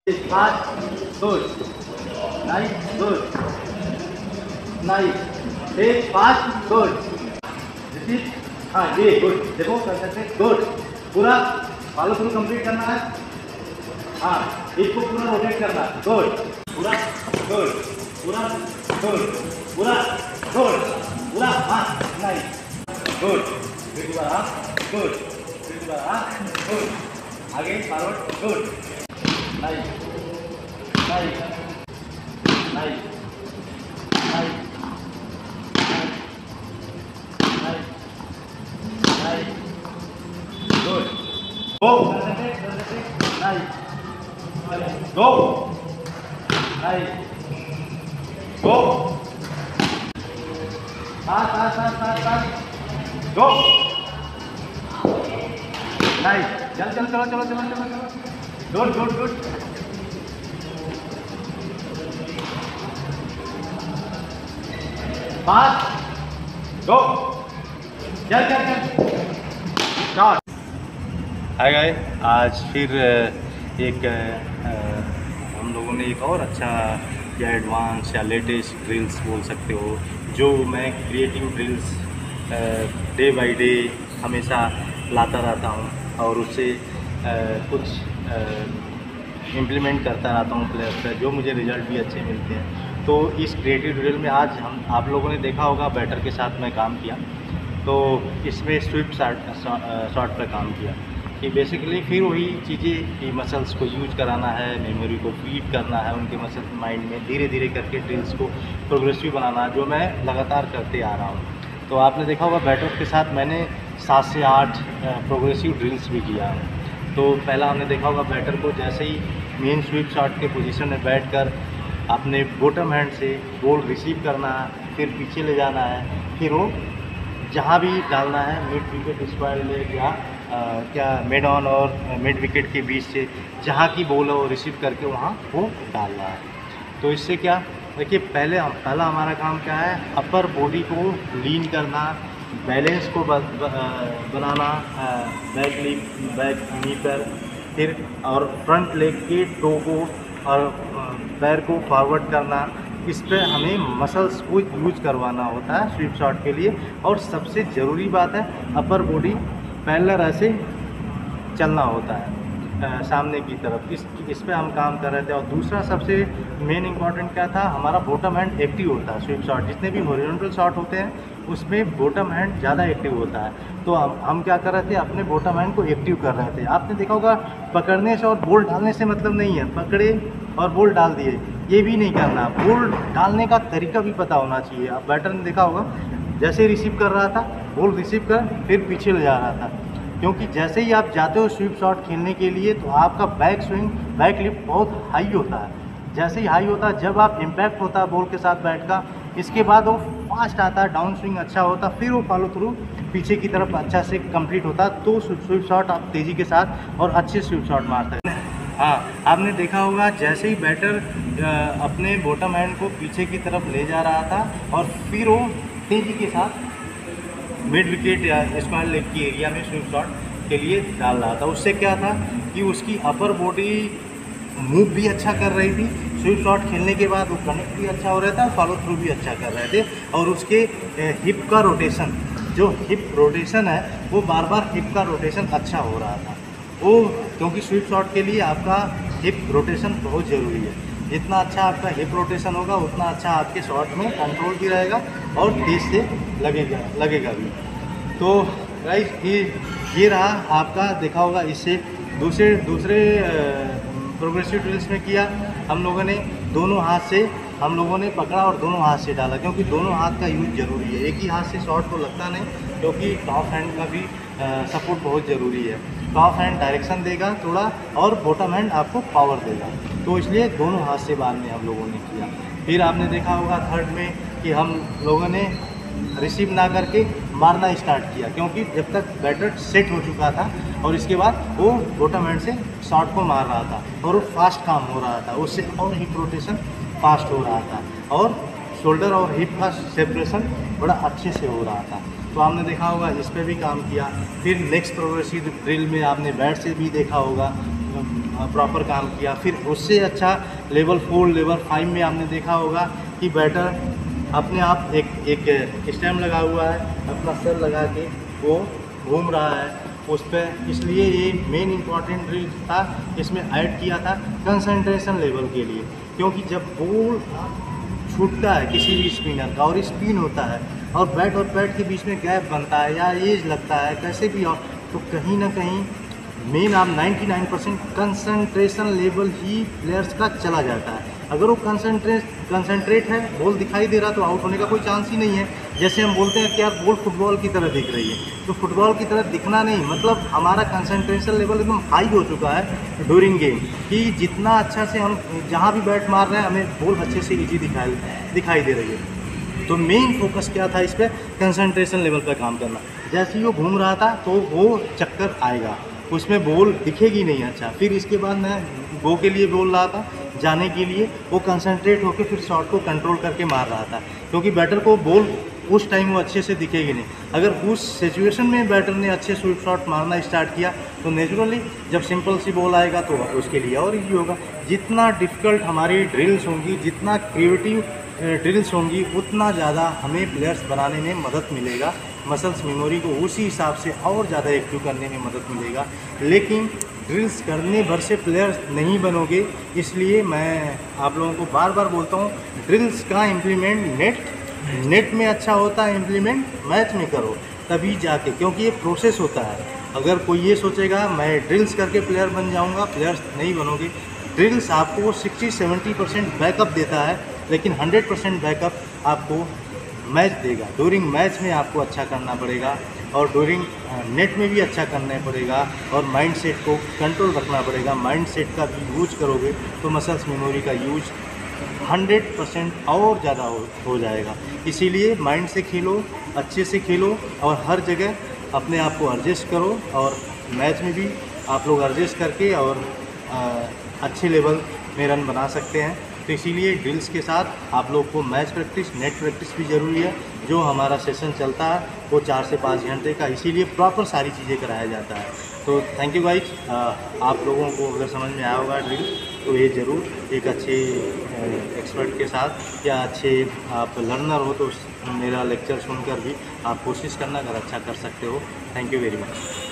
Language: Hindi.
5 good nice good nice 5 good repeat. हाँ ये गुड, देखो कर सकते हैं गुड। पूरा फॉलो थ्रू कंप्लीट करना है। हाँ इसको पूरा रोटेट करना है। गुड पूरा गुड पूरा गुड पूरा गुड पूरा। हाँ नाइस गुड। फिर दोबारा गुड, फिर दोबारा गुड, आगे forward good nice nice nice nice good. Go nice go nice go go nice. चल चल चलो चलो चलो चलो चलो good good good. Fast go चल चल चल स्टार्ट। हाय गाइस, आज फिर एक हम लोगों ने एक और अच्छा या एडवांस या लेटेस्ट ड्रिल्स बोल सकते हो, जो मैं creative drills day by day हमेशा लाता रहता हूँ और उससे कुछ इम्प्लीमेंट करता रहता हूँ प्लेयर पर, जो मुझे रिज़ल्ट भी अच्छे मिलते हैं। तो इस क्रिएटिव ड्रिल में आज आप लोगों ने देखा होगा बैटर के साथ मैं काम किया, तो इसमें स्विफ्ट शॉट पर काम किया कि बेसिकली फिर वही चीज़ें कि मसल्स को यूज कराना है, मेमोरी को फीड करना है उनके मसल्स माइंड में, धीरे धीरे करके ड्रिल्स को प्रोग्रेसिव बनाना, जो मैं लगातार करते आ रहा हूँ। तो आपने देखा होगा बैटर के साथ मैंने 7 से 8 प्रोग्रेसिव ड्रिल्स भी किया है। तो पहला हमने देखा होगा बैटर को जैसे ही मेन स्विप शॉट के पोजीशन में बैठकर अपने बॉटम हैंड से बॉल रिसीव करना है, फिर पीछे ले जाना है, फिर वो जहाँ भी डालना है मिड विकेट स्क्वायर लेग या क्या मिड ऑन और मिड विकेट के बीच से जहाँ की बॉल है वो रिसीव करके वहाँ वो डालना है। तो इससे क्या देखिए, पहला हमारा काम क्या है, अपर बॉडी को लीन करना, बैलेंस को बनाना, बैक नी पर, फिर और फ्रंट लेग के टो को और पैर को फॉरवर्ड करना। इस पर हमें मसल्स को यूज करवाना होता है स्वीप शॉट के लिए। और सबसे ज़रूरी बात है, अपर बॉडी पैरेलल ऐसे चलना होता है सामने की तरफ। इस पे हम काम कर रहे थे। और दूसरा सबसे मेन इम्पॉर्टेंट क्या था, हमारा बॉटम हैंड एक्टिव होता है स्वीप शॉट। जितने भी हॉरिजॉन्टल शॉट होते हैं उसमें बॉटम हैंड ज़्यादा एक्टिव होता है। तो हम क्या कर रहे थे, अपने बॉटम हैंड को एक्टिव कर रहे थे। आपने देखा होगा पकड़ने से और बॉल डालने से मतलब नहीं है, पकड़े और बॉल डाल दिए ये भी नहीं करना, बॉल डालने का तरीका भी पता होना चाहिए। आप बैटर ने देखा होगा जैसे रिसीव कर रहा था, बॉल रिसीव कर फिर पीछे ले जा रहा था, क्योंकि जैसे ही आप जाते हो स्वीप शॉट खेलने के लिए तो आपका बैक स्विंग, बैक लिफ्ट बहुत हाई होता है। जैसे ही हाई होता है, जब आप इम्पैक्ट होता है बॉल के साथ बैट का, इसके बाद वो फास्ट आता है, डाउन स्विंग अच्छा होता है, फिर वो फॉलो थ्रू पीछे की तरफ अच्छा से कंप्लीट होता है। तो स्वीप शॉट आप तेज़ी के साथ और अच्छे स्वीप शॉट मारते हैं। हाँ, आपने देखा होगा जैसे ही बैटर अपने बॉटम हैंड को पीछे की तरफ ले जा रहा था और फिर वो तेज़ी के साथ मिड विकेट या स्क्वायर लेग की एरिया में स्विप शॉट के लिए डाल रहा था। उससे क्या था कि उसकी अपर बॉडी मूव भी अच्छा कर रही थी, स्विप शॉट खेलने के बाद वो कनेक्ट भी अच्छा हो रहा था, फॉलो थ्रू भी अच्छा कर रहे थे। और उसके हिप का रोटेशन, जो हिप रोटेशन है वो बार बार हिप का रोटेशन अच्छा हो रहा था वो, क्योंकि स्विप शॉट के लिए आपका हिप रोटेशन बहुत ज़रूरी है। जितना अच्छा आपका हिप रोटेशन होगा उतना अच्छा आपके शॉट में कंट्रोल भी रहेगा और तेज से लगेगा भी। तो गाइस ये रहा आपका, देखा होगा इससे दूसरे प्रोग्रेसिव ड्रिल्स में किया हम लोगों ने, दोनों हाथ से हम लोगों ने पकड़ा और दोनों हाथ से डाला, क्योंकि दोनों हाथ का यूज ज़रूरी है। एक ही हाथ से शॉट तो लगता नहीं, क्योंकि टॉप हैंड का भी सपोर्ट बहुत ज़रूरी है। टॉप हैंड डायरेक्शन देगा थोड़ा और बॉटम हैंड आपको पावर देगा, तो इसलिए दोनों हाथ से बाद में हम लोगों ने किया। फिर आपने देखा होगा थर्ड में कि हम लोगों ने रिसीव ना करके मारना स्टार्ट किया, क्योंकि जब तक बैटर सेट हो चुका था और इसके बाद वो बॉटम हैंड से शॉट को मार रहा था और वो फास्ट काम हो रहा था, उससे और हिप रोटेशन फास्ट हो रहा था और शोल्डर और हिप का सेपरेशन बड़ा अच्छे से हो रहा था। तो आपने देखा होगा इस पर भी काम किया। फिर नेक्स्ट प्रोग्रेसिव ड्रिल में आपने बैट से भी देखा होगा, प्रॉपर काम किया। फिर उससे अच्छा लेवल 4 लेवल 5 में आपने देखा होगा कि बैटर अपने आप एक स्टेम लगा हुआ है, अपना सर लगा के वो घूम रहा है उस पर। इसलिए ये मेन इम्पॉर्टेंट ड्रिल था, इसमें ऐड किया था कंसंट्रेशन लेवल के लिए, क्योंकि जब बॉल छूटता है किसी भी स्पिनर का और स्पिन होता है और बैट के बीच में गैप बनता है या एज लगता है कैसे भी हो, तो कहीं ना कहीं मेन आप 99% कंसंट्रेशन लेवल ही प्लेयर्स का चला जाता है। अगर वो कंसंट्रेट है, बॉल दिखाई दे रहा तो आउट होने का कोई चांस ही नहीं है। जैसे हम बोलते हैं कि यार बॉल फुटबॉल की तरह दिख रही है, तो फुटबॉल की तरह दिखना नहीं, मतलब हमारा कंसंट्रेशन लेवल एकदम हाई हो चुका है ड्यूरिंग गेम, कि जितना अच्छा से हम जहाँ भी बैट मार रहे हैं हमें बॉल अच्छे से ईजी दिखाई दे रही है। तो मेन फोकस क्या था इस पर, कंसंट्रेशन लेवल पर काम करना। जैसे ही वो घूम रहा था तो वो चक्कर आएगा, उसमें बॉल दिखेगी नहीं अच्छा। फिर इसके बाद मैं गो के लिए बोल रहा था, जाने के लिए वो कंसंट्रेट होकर फिर शॉट को कंट्रोल करके मार रहा था, क्योंकि बैटर को बॉल उस टाइम वो अच्छे से दिखेगी नहीं। अगर उस सिचुएशन में बैटर ने अच्छे स्वीप शॉट मारना स्टार्ट किया तो नेचुरली जब सिंपल सी बॉल आएगा तो उसके लिए और इजी होगा। जितना डिफ़िकल्ट हमारी ड्रिल्स होंगी, जितना क्रिएटिव ड्रिल्स होंगी, उतना ज़्यादा हमें प्लेयर्स बनाने में मदद मिलेगा, मसल्स मेमोरी को उसी हिसाब से और ज़्यादा एक्टिव करने में मदद मिलेगा। लेकिन ड्रिल्स करने भर से प्लेयर्स नहीं बनोगे, इसलिए मैं आप लोगों को बार बार बोलता हूँ, ड्रिल्स का इम्प्लीमेंट नेट में अच्छा होता है, इम्प्लीमेंट मैच में करो तभी जाके, क्योंकि ये प्रोसेस होता है। अगर कोई ये सोचेगा मैं ड्रिल्स करके प्लेयर बन जाऊँगा, प्लेयर्स नहीं बनोगे। ड्रिल्स आपको 60-70% बैकअप देता है, लेकिन 100% बैकअप आपको मैच देगा। ड्यूरिंग मैच में आपको अच्छा करना पड़ेगा और ड्यूरिंग नेट में भी अच्छा करना पड़ेगा और माइंड सेट को कंट्रोल रखना पड़ेगा। माइंड सेट का भी यूज करोगे तो मसल्स मेमोरी का यूज 100% और ज़्यादा हो जाएगा। इसीलिए माइंड से खेलो, अच्छे से खेलो और हर जगह अपने आप को एडजस्ट करो, और मैच में भी आप लोग एडजस्ट करके और अच्छे लेवल में रन बना सकते हैं। तो इसीलिए ड्रिल्स के साथ आप लोग को मैच प्रैक्टिस, नेट प्रैक्टिस भी ज़रूरी है। जो हमारा सेशन चलता है वो 4 से 5 घंटे का, इसीलिए प्रॉपर सारी चीज़ें कराया जाता है। तो थैंक यू गाइज। आप लोगों को अगर समझ में आया होगा ड्रिल, तो ये ज़रूर एक अच्छे एक्सपर्ट के साथ या अच्छे आप लर्नर हो तो मेरा लेक्चर सुनकर भी आप कोशिश करना, अगर अच्छा कर सकते हो। Thank you very much.